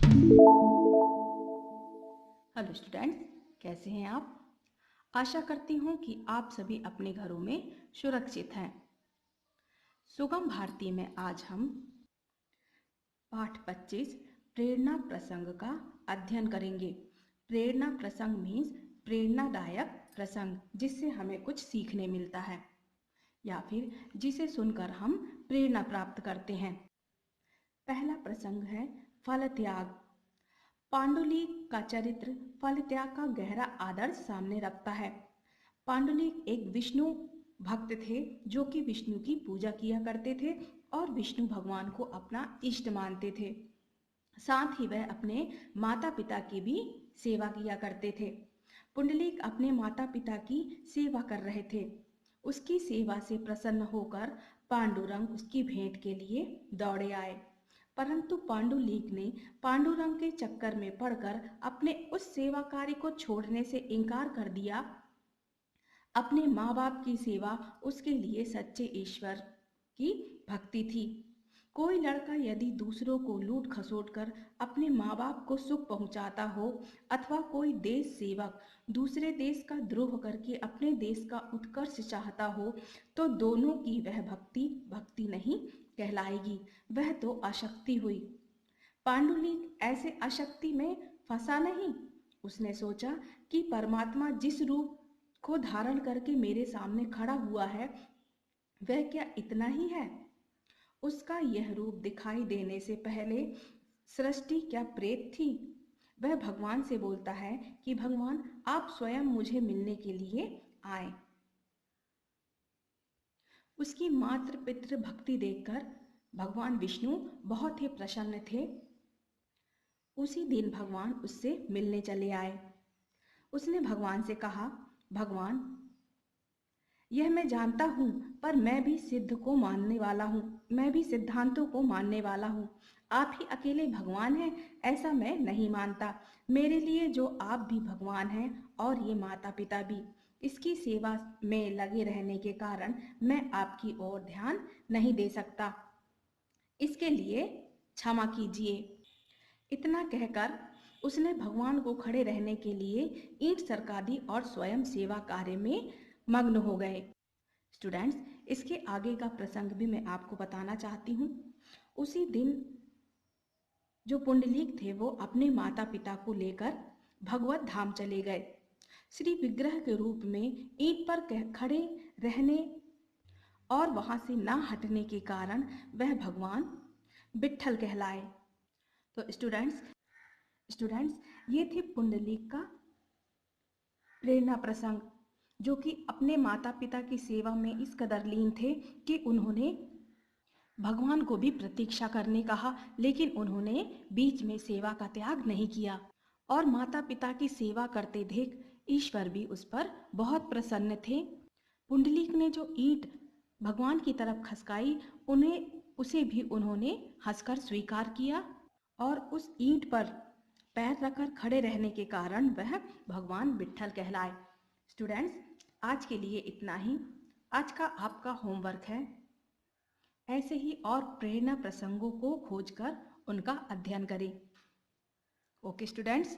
Hello students, कैसे हैं आप? आशा करती हूँ कि आप सभी अपने घरों में सुरक्षित हैं। सुगम भारती में आज हम पाठ 25 प्रेरणा प्रसंग का अध्ययन करेंगे। प्रेरणा प्रसंग मीन्स प्रेरणादायक प्रसंग, जिससे हमें कुछ सीखने मिलता है या फिर जिसे सुनकर हम प्रेरणा प्राप्त करते हैं। पहला प्रसंग है फल त्याग। पांडुलिक का चरित्र फल त्याग का गहरा आदर्श सामने रखता है। पांडुलिक एक विष्णु भक्त थे जो कि विष्णु की पूजा किया करते थे और विष्णु भगवान को अपना इष्ट मानते थे। साथ ही वह अपने माता पिता की भी सेवा किया करते थे। पुंडलिक अपने माता पिता की सेवा कर रहे थे। उसकी सेवा से प्रसन्न होकर पांडुरंग उसकी भेंट के लिए दौड़े आए, परंतु पांडुलिक ने पांडुरंग के चक्कर में पड़कर अपने उस सेवा कार्य को छोड़ने से इनकार कर दिया। अपने माँ बाप की सेवा उसके लिए सच्चे ईश्वर की भक्ति थी। कोई लड़का यदि दूसरों को लूट खसोट कर अपने माँ बाप को सुख पहुंचाता हो, अथवा कोई देश सेवक दूसरे देश का द्रोह करके अपने देश का उत्कर्ष चाहता हो, तो दोनों की वह भक्ति भक्ति नहीं कहलाएगी, वह तो आसक्ति हुई। पांडुलिक ऐसे आसक्ति में फंसा नहीं। उसने सोचा कि परमात्मा जिस रूप को धारण करके मेरे सामने खड़ा हुआ है, वह क्या इतना ही है? उसका यह रूप दिखाई देने से पहले सृष्टि क्या प्रेत थी? वह भगवान से बोलता है कि भगवान, आप स्वयं मुझे मिलने के लिए आए। उसकी मातृ पितृ भक्ति देखकर भगवान विष्णु बहुत ही प्रसन्न थे। उसी दिन भगवान उससे मिलने चले आए। उसने भगवान से कहा, भगवान, यह मैं जानता हूँ, पर मैं भी सिद्ध को मानने वाला हूँ, मैं भी सिद्धांतों को मानने वाला हूँ। आप ही अकेले भगवान हैं ऐसा मैं नहीं मानता। मेरे लिए जो आप भी भगवान हैं और ये माता पिता भी। इसकी सेवा में लगे रहने के कारण मैं आपकी ओर ध्यान नहीं दे सकता। इसके लिए क्षमा कीजिए। इतना कहकर उसने भगवान को खड़े रहने के लिए ईंट सरका दी और स्वयं सेवा कार्य में मग्न हो गए। स्टूडेंट्स, इसके आगे का प्रसंग भी मैं आपको बताना चाहती हूँ। उसी दिन जो पुंडलीक थे वो अपने माता पिता को लेकर भगवत धाम चले गए। श्री विग्रह के रूप में ईंट पर खड़े रहने और वहां से ना हटने के कारण वह भगवान विट्ठल कहलाए। तो स्टूडेंट्स ये थे पुंडलीक का प्रेरणा प्रसंग, जो कि अपने माता पिता की सेवा में इस कदर लीन थे कि उन्होंने भगवान को भी प्रतीक्षा करने कहा, लेकिन उन्होंने बीच में सेवा का त्याग नहीं किया और माता पिता की सेवा करते देख ईश्वर भी उस पर बहुत प्रसन्न थे। पुंडलीक ने जो ईंट भगवान की तरफ खसकाई, उसे भी उन्होंने हंसकर स्वीकार किया और उस ईंट पर पैर रखकर खड़े रहने के कारण वह भगवान विट्ठल कहलाए। स्टूडेंट्स, आज के लिए इतना ही। आज का आपका होमवर्क है ऐसे ही और प्रेरणा प्रसंगों को खोजकर उनका अध्ययन करें। Okay students.